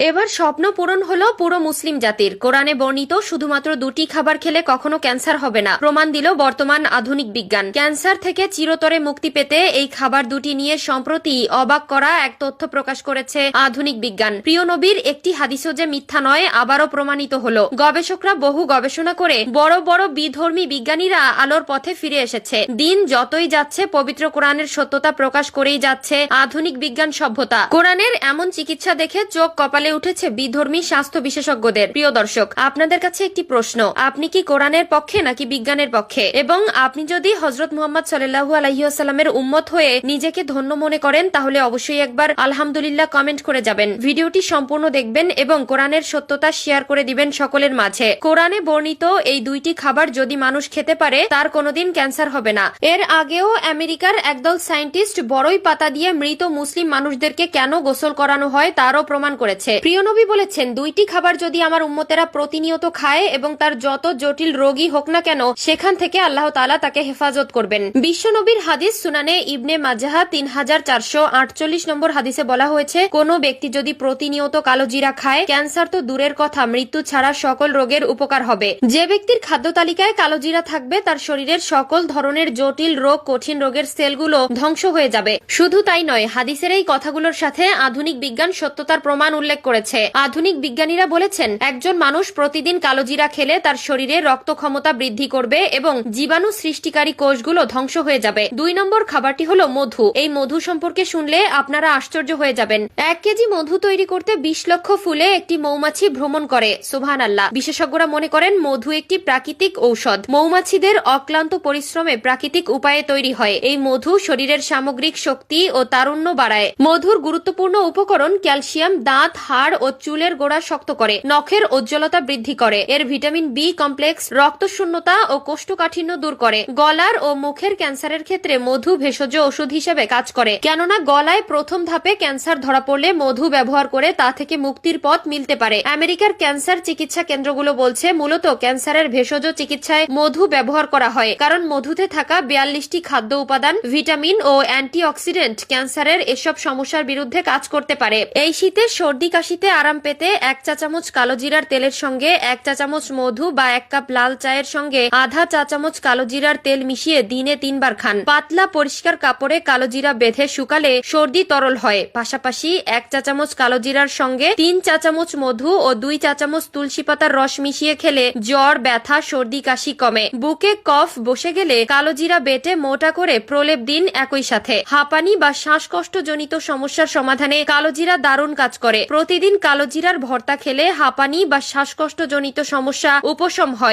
এবার স্বপ্ন পূরণ হলো পুরো মুসলিম জাতির। কোরআনে বর্ণিত শুধুমাত্র দুটি খাবার খেলে কখনো ক্যান্সার হবে না প্রমাণ দিল বর্তমান আধুনিক বিজ্ঞান। ক্যান্সার থেকে চিরতরে মুক্তি পেতে এই খাবার দুটি নিয়ে সম্প্রতি অবাক করা এক তথ্য প্রকাশ করেছে আধুনিক বিজ্ঞান। প্রিয় নবীর একটি হাদিসও যে মিথ্যা নয় আবারও প্রমাণিত হলো। গবেষকরা বহু গবেষণা করে বড় বড় বিধর্মী বিজ্ঞানীরা আলোর পথে ফিরে এসেছে। দিন যতই যাচ্ছে পবিত্র কোরআনের সত্যতা প্রকাশ করেই যাচ্ছে আধুনিক বিজ্ঞান সভ্যতা। কোরআনের এমন চিকিৎসা দেখে চোখ কপালে উঠেছে বিধর্মী স্বাস্থ্য বিশেষজ্ঞদের। প্রিয় দর্শক, আপনাদের কাছে একটি প্রশ্ন, আপনি কি কোরআনের পক্ষে নাকি বিজ্ঞানের পক্ষে? এবং আপনি যদি হযরত মুহাম্মদ সাল্লাল্লাহু আলাইহি ওয়াসাল্লামের উম্মত হয়ে নিজেকে ধন্য মনে করেন তাহলে অবশ্যই একবার আলহামদুলিল্লাহ কমেন্ট করে যাবেন। ভিডিওটি সম্পূর্ণ দেখবেন এবং কোরআনের সত্যতা শেয়ার করে দিবেন সকলের মাঝে। কোরআনে বর্ণিত এই দুইটি খাবার যদি মানুষ খেতে পারে তার কোনোদিন ক্যান্সার হবে না। এর আগেও আমেরিকার একদল সায়েন্টিস্ট বড়ই পাতা দিয়ে মৃত মুসলিম মানুষদেরকে কেন গোসল করানো হয় তারও প্রমাণ করেছে। প্রিয় নবী বলেছেন, দুইটি খাবার যদি আমার উম্মতেরা প্রতিনিয়ত খায় এবং তার যত জটিল রোগী হোক না কেন সেখান থেকে আল্লাহ তাআলা তাকে হেফাজত করবেন। বিশ্ব নবীর হাদিস সুনানে ইবনে মাজাহ 3448 নম্বর হাদিসে বলা হয়েছে, কোন ব্যক্তি যদি প্রতিনিয়ত কালো জিরা খায় ক্যান্সার তো দূরের কথা, মৃত্যু ছাড়া সকল রোগের উপকার হবে। যে ব্যক্তির খাদ্য তালিকায় কালো জিরা থাকবে তার শরীরের সকল ধরনের জটিল রোগ, কঠিন রোগের সেলগুলো ধ্বংস হয়ে যাবে। শুধু তাই নয়, হাদিসের এই কথাগুলোর সাথে আধুনিক বিজ্ঞান সত্যতার প্রমাণ উল্লেখ করেছে। আধুনিক বিজ্ঞানীরা বলেছেন, একজন মানুষ প্রতিদিন কালো জিরা খেলে তার শরীরে রক্ত ক্ষমতা বৃদ্ধি করবে এবং জীবাণু সৃষ্টিকারী কোষগুলো ধ্বংস হয়ে যাবে। 2 নম্বর খাবারটি হলো মধু। এই মধু সম্পর্কে শুনলে আপনারা আশ্চর্য হয়ে যাবেন। 1 কেজি মধু তৈরি করতে 20 লক্ষ ফুলে একটি মৌমাছি ভ্রমণ করে। সুবহানাল্লাহ। বিশেষজ্ঞরা মনে করেন মধু একটি প্রাকৃতিক ঔষধ। মৌমাছিদের অক্লান্ত পরিশ্রমে প্রাকৃতিক উপায়ে তৈরি হয়। এই মধু শরীরের সামগ্রিক শক্তি ও তারুণ্য বাড়ায়। মধুর গুরুত্বপূর্ণ উপকরণ ক্যালসিয়াম দাঁত, হাড় ও চুলের গোড়া শক্ত করে, নখের উজ্জ্বলতা বৃদ্ধি করে। এর ভিটামিন বি কমপ্লেক্স রক্তশূন্যতা ও কোষ্ঠকাঠিন্য দূর করে। গলার ও মুখের ক্যান্সারের ক্ষেত্রে মধু ভেষজ ওষুধ হিসেবে কাজ করে, কেননা গলায় প্রথম ধাপে ক্যান্সার ধরা পড়লে মধু ব্যবহার করে তা থেকে মুক্তির পথ মিলতে পারে। আমেরিকার ক্যান্সার চিকিৎসা কেন্দ্রগুলো বলছে মূলত ক্যান্সারের ভেষজ চিকিৎসায় মধু ব্যবহার করা হয়, কারণ মধুতে থাকা 42টি খাদ্য উপাদান, ভিটামিন ও অ্যান্টিঅক্সিডেন্ট ক্যান্সারের এসব সমস্যার বিরুদ্ধে কাজ করতে পারে। এই শীতে সর্দি কাশিতে আরাম পেতে 1 চা চামচ কালো জিরার তেলের সঙ্গে 1 চা চামচ মধু বা 1 কাপ লাল চায়ের সঙ্গে আধা চা চামচ কালো জিরার তেল মিশিয়ে দিনে 3 বার খান। পাতলা পরিষ্কার কাপড়ে কালো জিরা বেঁধে শুকালে সর্দি তরল হয়। পাশাপাশি 1 চা চামচ কালো জিরার সঙ্গে 3 চা চামচ মধু ও 2 চা চামচ তুলসী পাতার রস মিশিয়ে খেলে জ্বর, ব্যথা, সর্দি কাশি কমে। বুকে কফ বসে গেলে কালো জিরা বেটে মোটা করে প্রলেপ দিন। একই সাথে হাঁপানি বা শ্বাসকষ্ট জনিত সমস্যার সমাধানে কালো জিরা দারুণ কাজ করে। প্রতিদিন কালো জিরার ভর্তা খেলে হাঁপানি বা শ্বাসকষ্ট জনিত সমস্যা উপশম হয়।